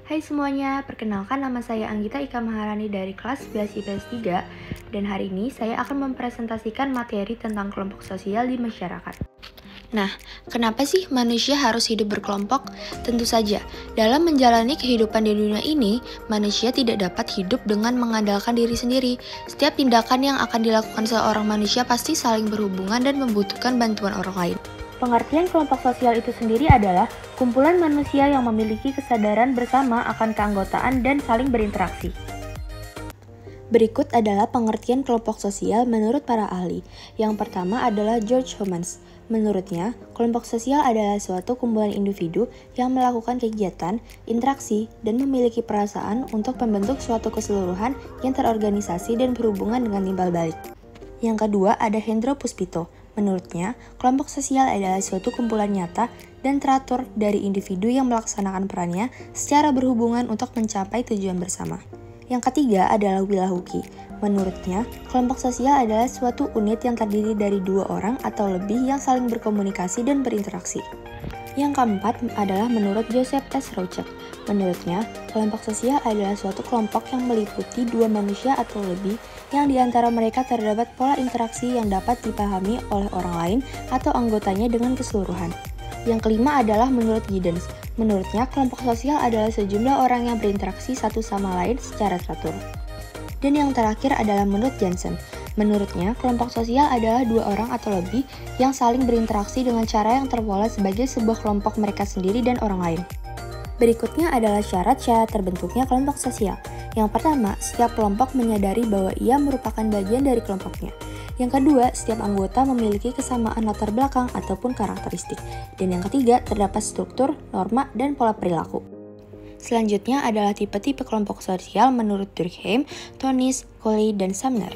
Hai semuanya, perkenalkan nama saya Anggita Ika Maharani dari kelas 11 IPS 3 dan hari ini saya akan mempresentasikan materi tentang kelompok sosial di masyarakat. Nah, kenapa sih manusia harus hidup berkelompok? Tentu saja, dalam menjalani kehidupan di dunia ini, manusia tidak dapat hidup dengan mengandalkan diri sendiri. Setiap tindakan yang akan dilakukan seorang manusia pasti saling berhubungan dan membutuhkan bantuan orang lain. Pengertian kelompok sosial itu sendiri adalah kumpulan manusia yang memiliki kesadaran bersama akan keanggotaan dan saling berinteraksi. Berikut adalah pengertian kelompok sosial menurut para ahli. Yang pertama adalah George Homans. Menurutnya, kelompok sosial adalah suatu kumpulan individu yang melakukan kegiatan, interaksi, dan memiliki perasaan untuk membentuk suatu keseluruhan yang terorganisasi dan berhubungan dengan timbal balik. Yang kedua ada Hendro Puspito. Menurutnya, kelompok sosial adalah suatu kumpulan nyata dan teratur dari individu yang melaksanakan perannya secara berhubungan untuk mencapai tujuan bersama. Yang ketiga adalah Wilahuki. Menurutnya, kelompok sosial adalah suatu unit yang terdiri dari 2 orang atau lebih yang saling berkomunikasi dan berinteraksi. Yang keempat adalah menurut Joseph S. Rouchek. Menurutnya, kelompok sosial adalah suatu kelompok yang meliputi 2 manusia atau lebih yang diantara mereka terdapat pola interaksi yang dapat dipahami oleh orang lain atau anggotanya dengan keseluruhan. Yang kelima adalah menurut Giddens. Menurutnya, kelompok sosial adalah sejumlah orang yang berinteraksi satu sama lain secara teratur. Dan yang terakhir adalah menurut Jansen. Menurutnya, kelompok sosial adalah 2 orang atau lebih yang saling berinteraksi dengan cara yang terpola sebagai sebuah kelompok mereka sendiri dan orang lain. Berikutnya adalah syarat-syarat terbentuknya kelompok sosial. Yang pertama, setiap kelompok menyadari bahwa ia merupakan bagian dari kelompoknya. Yang kedua, setiap anggota memiliki kesamaan latar belakang ataupun karakteristik. Dan yang ketiga, terdapat struktur, norma, dan pola perilaku. Selanjutnya adalah tipe-tipe kelompok sosial menurut Durkheim, Tonis, Coley, dan Sumner.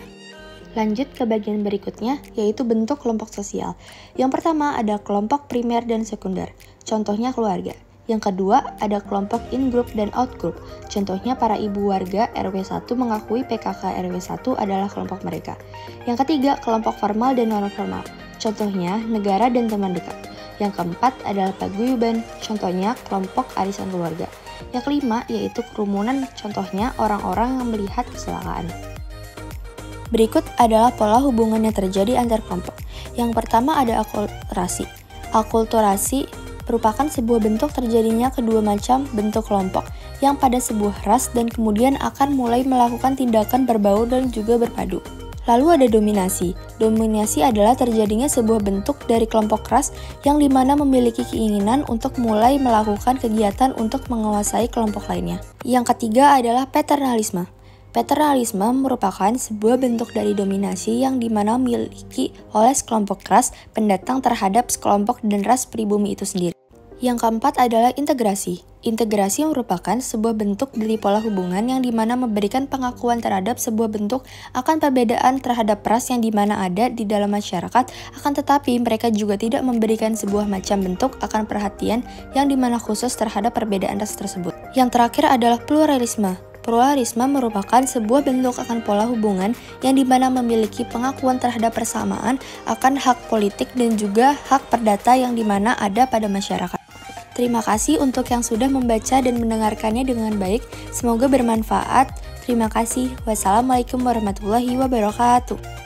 Lanjut ke bagian berikutnya, yaitu bentuk kelompok sosial. Yang pertama ada kelompok primer dan sekunder, contohnya keluarga. Yang kedua ada kelompok in-group dan out-group, contohnya para ibu warga RW1 mengakui PKK RW1 adalah kelompok mereka. Yang ketiga kelompok formal dan non-formal, contohnya negara dan teman dekat. Yang keempat adalah paguyuban, contohnya kelompok arisan keluarga. Yang kelima yaitu kerumunan, contohnya orang-orang yang melihat kecelakaan. Berikut adalah pola hubungan yang terjadi antar kelompok. Yang pertama ada akulturasi. Akulturasi merupakan sebuah bentuk terjadinya kedua macam bentuk kelompok yang pada sebuah ras dan kemudian akan mulai melakukan tindakan berbau dan juga berpadu. Lalu ada dominasi. Dominasi adalah terjadinya sebuah bentuk dari kelompok ras yang dimana memiliki keinginan untuk mulai melakukan kegiatan untuk menguasai kelompok lainnya. Yang ketiga adalah paternalisme. Paternalisme merupakan sebuah bentuk dari dominasi yang dimana memiliki oleh sekelompok ras pendatang terhadap sekelompok dan ras pribumi itu sendiri. Yang keempat adalah integrasi. Integrasi merupakan sebuah bentuk dari pola hubungan yang dimana memberikan pengakuan terhadap sebuah bentuk akan perbedaan terhadap ras yang dimana ada di dalam masyarakat, akan tetapi mereka juga tidak memberikan sebuah macam bentuk akan perhatian yang dimana khusus terhadap perbedaan ras tersebut. Yang terakhir adalah pluralisme. Pluralisme merupakan sebuah bentuk akan pola hubungan yang dimana memiliki pengakuan terhadap persamaan akan hak politik dan juga hak perdata yang dimana ada pada masyarakat. Terima kasih untuk yang sudah membaca dan mendengarkannya dengan baik. Semoga bermanfaat. Terima kasih. Wassalamualaikum warahmatullahi wabarakatuh.